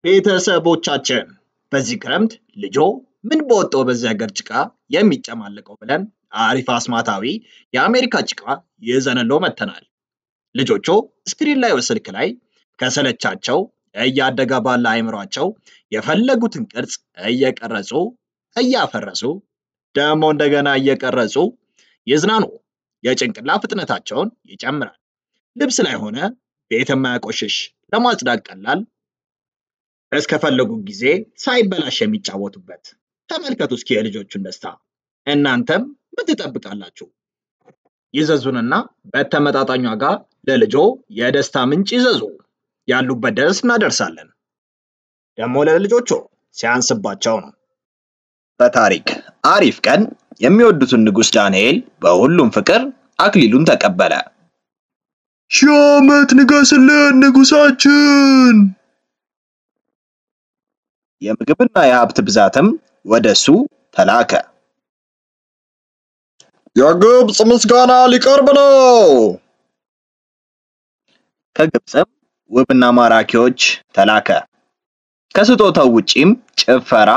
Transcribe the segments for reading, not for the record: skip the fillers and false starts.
ቤተሰቦቻችን በዚህ ክረምት ልጆ ምን በወጣው በዚህ ሀገር ጭቃ የሚጨማለቀው ብለን አሪፍ አስማታዊ የአሜሪካ ጭቃ ይዘንሎ መተናል። ልጆቹ ስክሪን ላይ ወስልክ ላይ ከሰለቻቸው እያደገ ባለ አይምሯቸው የፈለጉትን ቅርጽ እየቀረጹ እያፈረሱ ደሞ እንደገና እየቀረጹ ይዝናኑ። የጭንቅላ ፍጥነታቸውን ይጨምራል። ልብስ ላይ ሆነ ቤት የማያቆሽሽ ለማጽዳት ቀላል እስከፈለጉ ጊዜ ሳይበላሽ የሚጫወቱበት። ተመልከቱ እስኪ የልጆቹን ደስታ። እናንተም ምን ትጠብቃላችሁ? ይዘዙንና በተመጣጣኝ ዋጋ ለልጆ የደስታ ምንጭ ይዘዙ። ያሉበት ድረስ እናደርሳለን። ደሞ ለልጆቹ ሲያንስባቸው ነው። በታሪክ አሪፍ ቀን የሚወዱትን ንጉስ ዳንኤል በሁሉም ፍቅር አክሊሉን ተቀበለ። ሺህ ዓመት ንገስልን ንጉሳችን! የምግብና የሀብት ብዛትም ወደሱ ተላከ። የግብጽ ምስጋና ሊቀርብ ነው። ከግብጽም ውብና ማራኪዎች ተላከ። ከስጦታው ውጪም ጭፈራ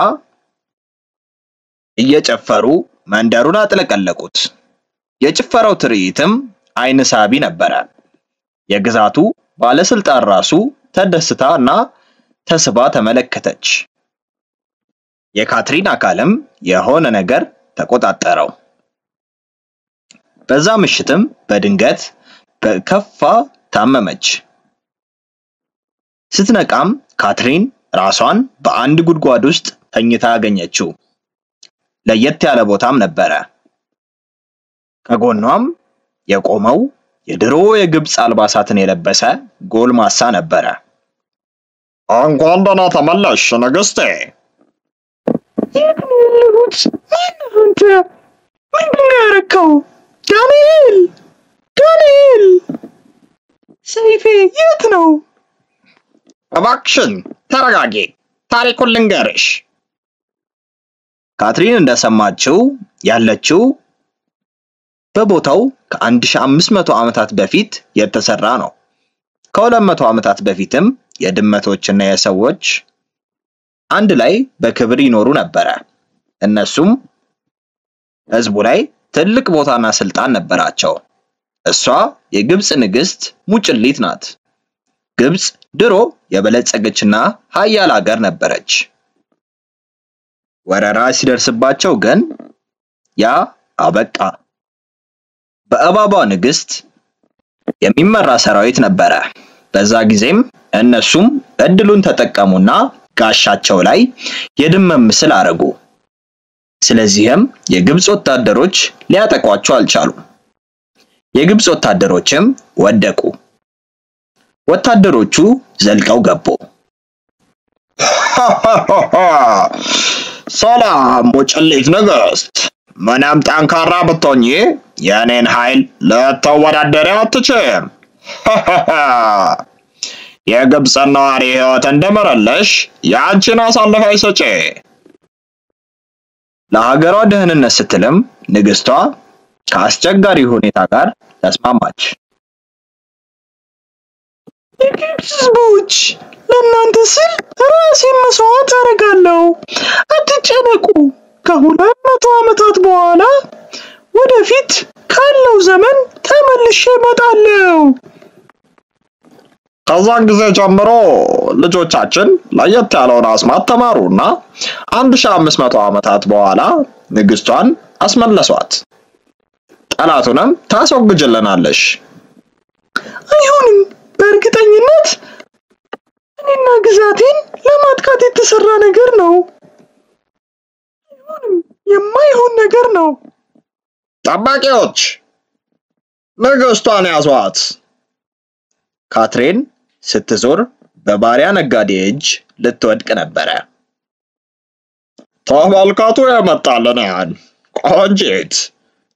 እየጨፈሩ መንደሩን አጥለቀለቁት። የጭፈራው ትርኢትም አይን ሳቢ ነበረ። የግዛቱ ባለስልጣን ራሱ ተደስታና ተስባ ተመለከተች። የካትሪን አካልም የሆነ ነገር ተቆጣጠረው። በዛ ምሽትም በድንገት በከፋ ታመመች። ስትነቃም ካትሪን ራሷን በአንድ ጉድጓድ ውስጥ ተኝታ አገኘችው። ለየት ያለ ቦታም ነበረ። ከጎኗም የቆመው የድሮ የግብጽ አልባሳትን የለበሰ ጎልማሳ ነበረ። እንኳን ደህና ተመለሽ ንግስቴ። የክንልሁት አንተ ምንድን ነው ያረከው? ዳንኤል ሰይፌ የት ነው? እባክሽን ተረጋጊ፣ ታሪኩን ልንገርሽ። ካትሪን እንደሰማችው ያለችው በቦታው ከ1500 ዓመታት በፊት የተሰራ ነው። ከ200 ዓመታት በፊትም የድመቶችና የሰዎች አንድ ላይ በክብር ይኖሩ ነበር። እነሱም ህዝቡ ላይ ትልቅ ቦታና ስልጣን ነበራቸው። እሷ የግብጽ ንግስት ሙጭሊት ናት። ግብጽ ድሮ የበለጸገችና ኃያል ሀገር ነበረች። ወረራ ሲደርስባቸው ግን ያ አበቃ። በእባቧ ንግስት የሚመራ ሰራዊት ነበረ። በዛ ጊዜም እነሱም እድሉን ተጠቀሙና ጋሻቸው ላይ የድመም ምስል አረጉ። ስለዚህም የግብጽ ወታደሮች ሊያጠቋቸው አልቻሉም። የግብጽ ወታደሮችም ወደቁ። ወታደሮቹ ዘልቀው ገቡ። ሰላም ሙጭሊት ንግስት። ምንም ጠንካራ ብትሆኚ የኔን ኃይል ልትወዳደሪ አትችም። የግብጽን ነዋሪ ህይወት እንደመረለሽ ያንቺን አሳልፈሽ ስጪ። ለሀገሯ ደህንነት ስትልም ንግስቷ ከአስቸጋሪ ሁኔታ ጋር ተስማማች። የግብጽ ህዝቦች ለእናንተ ስል ራሴን መስዋዕት አደርጋለሁ። አትጨነቁ። ከ200 ዓመታት በኋላ ወደፊት ካለው ዘመን ተመልሼ እመጣለሁ። ከዛን ጊዜ ጀምሮ ልጆቻችን ለየት ያለውን አስማት ተማሩና 1500 ዓመታት በኋላ ንግስቷን አስመለሷት። ጠላቱንም ታስወግጅልናለሽ። አይሆንም። በእርግጠኝነት እኔና ግዛቴን ለማጥቃት የተሰራ ነገር ነው። አይሆንም። የማይሆን ነገር ነው። ጠባቂዎች ንግስቷን ያዟት። ካትሪን ስትዞር በባሪያ ነጋዴ እጅ ልትወድቅ ነበረ። ተመልካቱ የመጣልንን ቆንጂት፣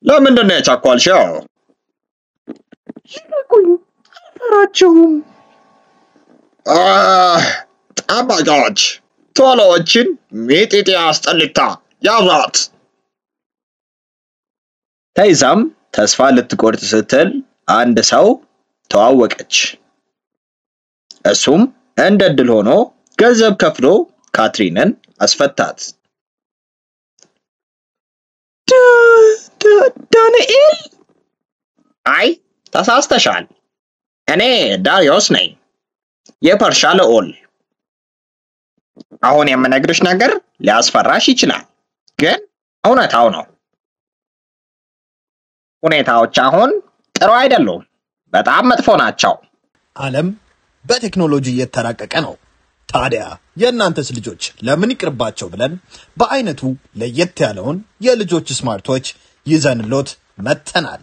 ለምንድን ነው የቸኮልሽው? ይልቁኝ አልፈራቸውም። ጠባቂዎች ቶሎዎችን ሚጢጢ አስጠልታ ያዟት። ተይዛም ተስፋ ልትቆርጥ ስትል አንድ ሰው ተዋወቀች። እሱም እንደ ድል ሆኖ ገንዘብ ከፍሎ ካትሪንን አስፈታት። ዳንኤል? አይ ተሳስተሻል። እኔ ዳሪዮስ ነኝ፣ የፐርሻ ልዑል። አሁን የምነግርሽ ነገር ሊያስፈራሽ ይችላል፣ ግን እውነታው ነው። ሁኔታዎች አሁን ጥሩ አይደሉም፣ በጣም መጥፎ ናቸው። ዓለም በቴክኖሎጂ እየተራቀቀ ነው። ታዲያ የእናንተስ ልጆች ለምን ይቅርባቸው ብለን በአይነቱ ለየት ያለውን የልጆች ስማርቶች ይዘንሎት መተናል።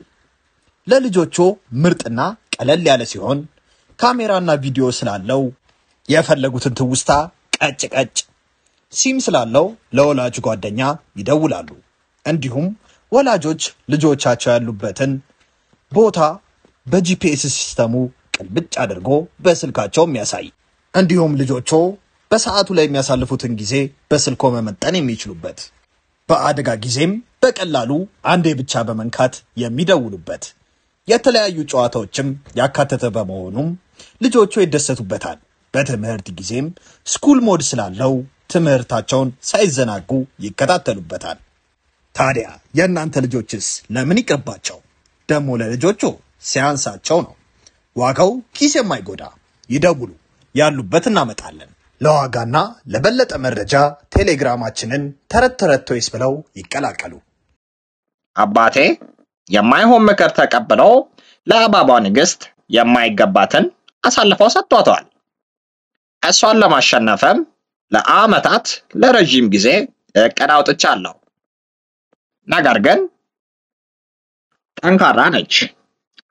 ለልጆቹ ምርጥና ቀለል ያለ ሲሆን ካሜራና ቪዲዮ ስላለው የፈለጉትን ትውስታ ቀጭ ቀጭ፣ ሲም ስላለው ለወላጅ ጓደኛ ይደውላሉ። እንዲሁም ወላጆች ልጆቻቸው ያሉበትን ቦታ በጂፒኤስ ሲስተሙ ቅልብጭ አድርጎ በስልካቸው የሚያሳይ፣ እንዲሁም ልጆቹ በሰዓቱ ላይ የሚያሳልፉትን ጊዜ በስልኮ መመጠን የሚችሉበት፣ በአደጋ ጊዜም በቀላሉ አንዴ ብቻ በመንካት የሚደውሉበት፣ የተለያዩ ጨዋታዎችም ያካተተ በመሆኑም ልጆቹ ይደሰቱበታል። በትምህርት ጊዜም ስኩል ሞድ ስላለው ትምህርታቸውን ሳይዘናጉ ይከታተሉበታል። ታዲያ የእናንተ ልጆችስ ለምን ይቅርባቸው? ደግሞ ለልጆቹ ሲያንሳቸው ነው። ዋጋው ኪስ የማይጎዳ ይደውሉ፣ ያሉበት እናመጣለን። ለዋጋና ለበለጠ መረጃ ቴሌግራማችንን ተረት ተረት ቶይስ ብለው ይቀላቀሉ። አባቴ የማይሆን ምክር ተቀብለው ለአባባ ንግስት የማይገባትን አሳልፈው ሰጥቷታል። እሷን ለማሸነፍም ለአመታት ለረጅም ጊዜ እቅድ አውጥቻለሁ። ነገር ግን ጠንካራ ነች።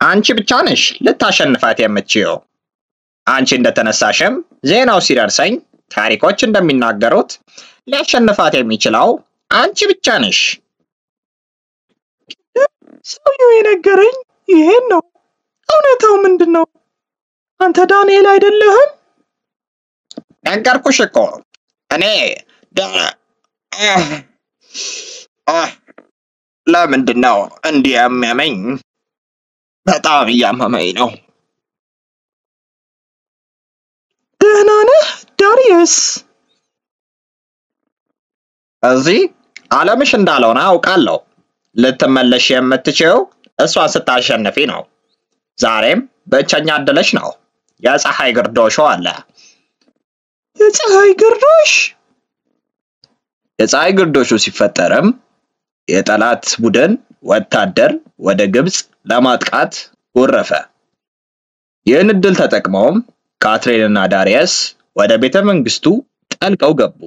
አንቺ ብቻ ነሽ ልታሸንፋት የምትችይው። አንቺ እንደተነሳሽም ዜናው ሲደርሰኝ ታሪኮች እንደሚናገሩት ሊያሸንፋት የሚችለው አንቺ ብቻ ነሽ። ሰውየው የነገረኝ ይሄን ነው። እውነታው ምንድነው? አንተ ዳንኤል አይደለህም? ነገርኩሽ እኮ እኔ ለምንድነው እንዲህ የሚያመኝ? በጣም እያመመኝ ነው። ደህና ነህ ዳሪየስ? እዚህ ዓለምሽ እንዳልሆነ አውቃለሁ። ልትመለሽ የምትችይው እሷን ስታሸንፊ ነው። ዛሬም ብቸኛ እድልሽ ነው። የፀሐይ ግርዶሽ አለ። የፀሐይ ግርዶሽ? የፀሐይ ግርዶሹ ሲፈጠርም የጠላት ቡድን ወታደር ወደ ግብጽ ለማጥቃት ወረፈ። ይህን እድል ተጠቅመውም ካትሪንና ዳሪየስ ወደ ቤተ መንግስቱ ጠልቀው ገቡ።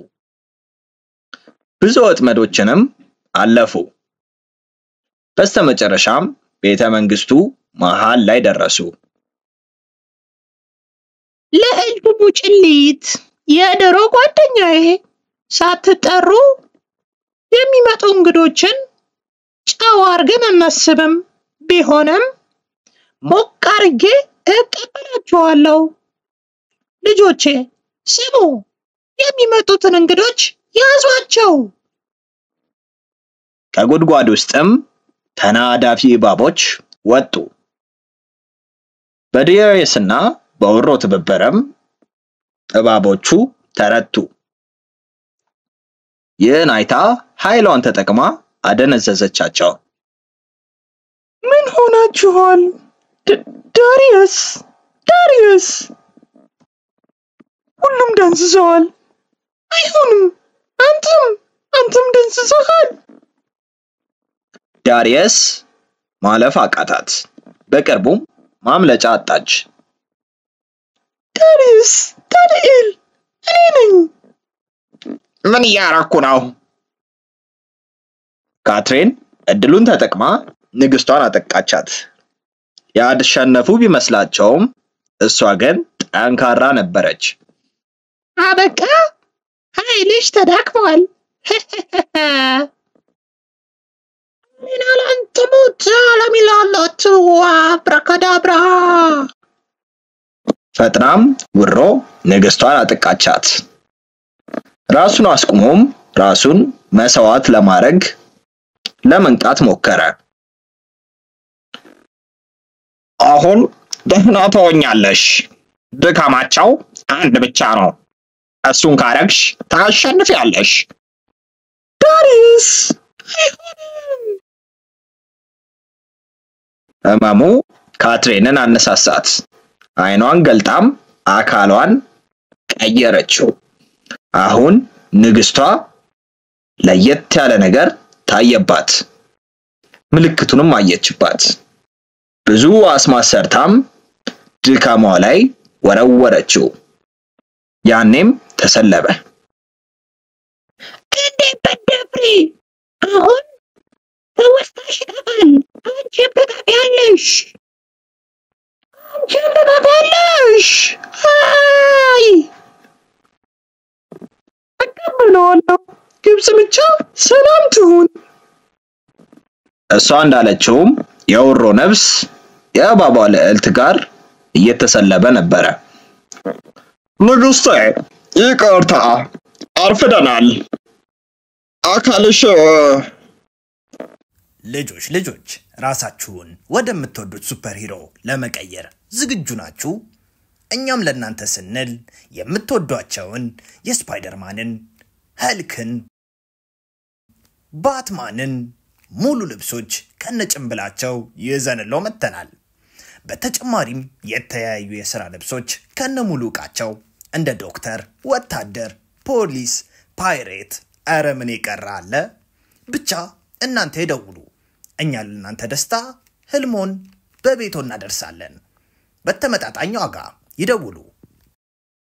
ብዙ ወጥመዶችንም አለፉ። በስተመጨረሻም ቤተ መንግስቱ መሃል ላይ ደረሱ። ልዕልት ሙጭሊት፣ የድሮ ጓደኛዬ፣ ሳትጠሩ የሚመጡ እንግዶችን ጨዋ አርገን አናስብም። ቢሆንም ሞቅ አርጌ እቀበላችኋለሁ። ልጆቼ ስሙ፣ የሚመጡትን እንግዶች ያዟቸው። ከጉድጓድ ውስጥም ተናዳፊ እባቦች ወጡ። በዳሪየስና በውሮ ትብብርም እባቦቹ ተረቱ። ይህን አይታ ኃይሏን ተጠቅማ አደነዘዘቻቸው። ምን ሆናችኋል? ዳሪየስ ዳሪየስ! ሁሉም ደንዝዘዋል። አይሆንም፣ አንተም ደንዝዘሃል። ዳሪየስ ማለፍ አቃታት። በቅርቡም ማምለጫ አጣች። ዳሪየስ! ዳንኤል! እኔ ነኝ። ምን እያረኩ ነው? ካትሪን እድሉን ተጠቅማ ንግስቷን አጠቃቻት። ያሸነፉ ቢመስላቸውም እሷ ግን ጠንካራ ነበረች። አበቃ፣ ኃይልሽ ተዳክሟል። ምን አላንተ ሞት አለሚላላት አብራካዳብራ። ፈጥናም ውሮ ንግስቷን አጠቃቻት። ራሱን አስቁሞም ራሱን መስዋዕት ለማድረግ ለመንቃት ሞከረ። አሁን ደህና ትሆኛለሽ። ድካማቸው አንድ ብቻ ነው። እሱን ካረግሽ ታሸንፊያለሽ። ዳሪየስ ህመሙ ካትሪንን አነሳሳት። አይኗን ገልጣም አካሏን ቀየረችው። አሁን ንግስቷ ለየት ያለ ነገር ታየባት። ምልክቱንም አየችባት። ብዙ አስማት ሰርታም ድካሟ ላይ ወረወረችው። ያኔም ተሰለበ። እንዴት በደፍሪ! አሁን ተወስታሽ ይጠፋል። አንቺም ትጠፊያለሽ። አይ እቀበለዋለሁ። ግብጽ ብቻ ሰላም ትሁን። እሷ እንዳለችውም የውሮ ነፍስ የእባቧ ልዕልት ጋር እየተሰለበ ነበረ። ንጉስቴ ይቅርታ፣ አርፍደናል። አካልሽ ልጆች ራሳችሁን ወደምትወዱት ሱፐር ሂሮ ለመቀየር ዝግጁ ናችሁ? እኛም ለእናንተ ስንል የምትወዷቸውን የስፓይደርማንን፣ ሀልክን፣ ባትማንን ሙሉ ልብሶች ከነጭንብላቸው ይዘንለው መጥተናል። በተጨማሪም የተለያዩ የሥራ ልብሶች ከነሙሉ ዕቃቸው እንደ ዶክተር፣ ወታደር፣ ፖሊስ፣ ፓይሬት፣ ኧረ ምን የቀረ አለ? ብቻ እናንተ ይደውሉ። እኛ ለእናንተ ደስታ ህልሞን በቤቶ እናደርሳለን። በተመጣጣኝ ዋጋ ይደውሉ።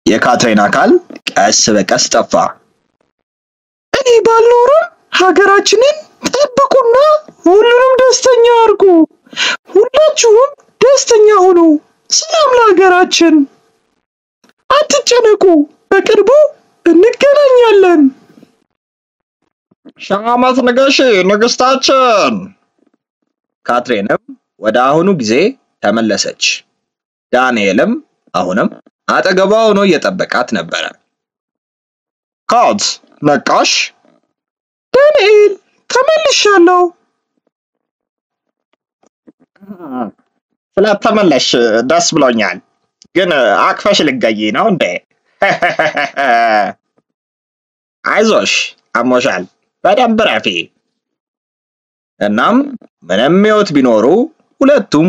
የካትሪን አካል ቀስ በቀስ ጠፋ። እኔ ባልኖርም ሀገራችንን ጠብቁና ሁሉንም ደስተኛ አድርጉ። ሁላችሁም ደስተኛ ሁኑ። ሰላም ለሀገራችን። አትጨነቁ፣ በቅርቡ እንገናኛለን። ሺህ ዓመት ንገሺ ንግስታችን። ካትሪንም ወደ አሁኑ ጊዜ ተመለሰች። ዳንኤልም አሁንም አጠገቧ ሆኖ እየጠበቃት ነበረ። ካት ነቃሽ? ዳንኤል ተመልሻለሁ። ስለተመለሽ ደስ ብሎኛል። ግን አቅፈሽ ልገይ ነው እንዴ? አይዞሽ፣ አሞሻል። በደንብ ረፊ። እናም ምንም ህይወት ቢኖሩ ሁለቱም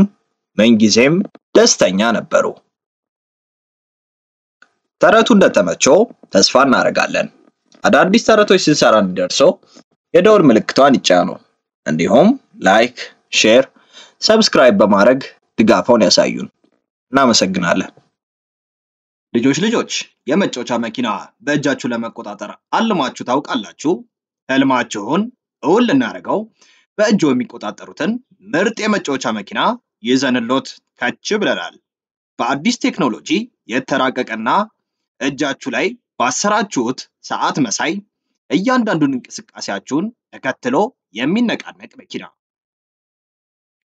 ምንጊዜም ደስተኛ ነበሩ። ተረቱ እንደተመቸው ተስፋ እናደርጋለን። አዳዲስ ተረቶች ስንሰራ እንዲደርሶ የደወል ምልክቷን ይጫኑ። እንዲሁም ላይክ፣ ሼር፣ ሰብስክራይብ በማድረግ ድጋፎን ያሳዩን። እናመሰግናለን። ልጆች የመጫወቻ መኪና በእጃችሁ ለመቆጣጠር አልማችሁ ታውቃላችሁ? ህልማችሁን እውን ልናደርገው በእጆ የሚቆጣጠሩትን ምርጥ የመጫወቻ መኪና ይዘንሎት ከች ብለናል። በአዲስ ቴክኖሎጂ የተራቀቀና እጃችሁ ላይ ባሰራችሁት ሰዓት መሳይ እያንዳንዱን እንቅስቃሴያችሁን ተከትሎ የሚነቃነቅ መኪና።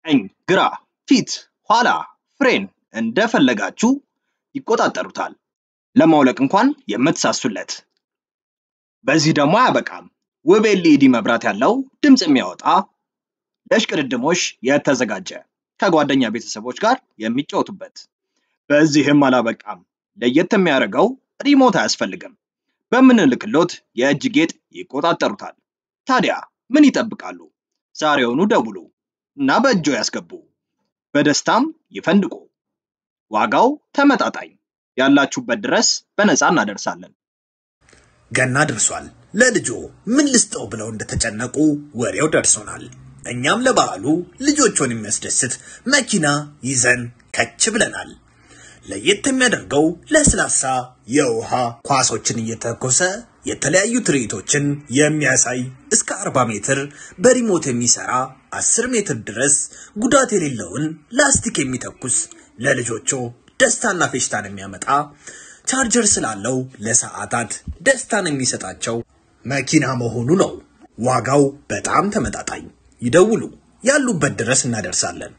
ቀኝ፣ ግራ፣ ፊት፣ ኋላ፣ ፍሬን እንደፈለጋችሁ ይቆጣጠሩታል። ለማውለቅ እንኳን የምትሳሱለት። በዚህ ደግሞ አያበቃም። ውብ ኤልኢዲ መብራት ያለው ድምጽ የሚያወጣ ለሽቅድድሞሽ የተዘጋጀ ከጓደኛ ቤተሰቦች ጋር የሚጫወቱበት። በዚህም አላበቃም። ለየት የሚያደርገው ሪሞት አያስፈልግም። በምንልክሎት የእጅ ጌጥ ይቆጣጠሩታል። ታዲያ ምን ይጠብቃሉ? ዛሬውኑ ደውሉ እና በእጆ ያስገቡ። በደስታም ይፈንድቁ። ዋጋው ተመጣጣኝ፣ ያላችሁበት ድረስ በነፃ እናደርሳለን። ገና ደርሷል። ለልጆ ምን ልስጠው ብለው እንደተጨነቁ ወሬው ደርሶናል። እኛም ለበዓሉ ልጆቹን የሚያስደስት መኪና ይዘን ከች ብለናል። ለየት የሚያደርገው ለስላሳ የውሃ ኳሶችን እየተኮሰ የተለያዩ ትርኢቶችን የሚያሳይ እስከ 40 ሜትር በሪሞት የሚሰራ 10 ሜትር ድረስ ጉዳት የሌለውን ላስቲክ የሚተኩስ ለልጆቹ ደስታና ፌሽታን የሚያመጣ ቻርጀር ስላለው ለሰዓታት ደስታን የሚሰጣቸው መኪና መሆኑ ነው። ዋጋው በጣም ተመጣጣኝ። ይደውሉ፣ ያሉበት ድረስ እናደርሳለን።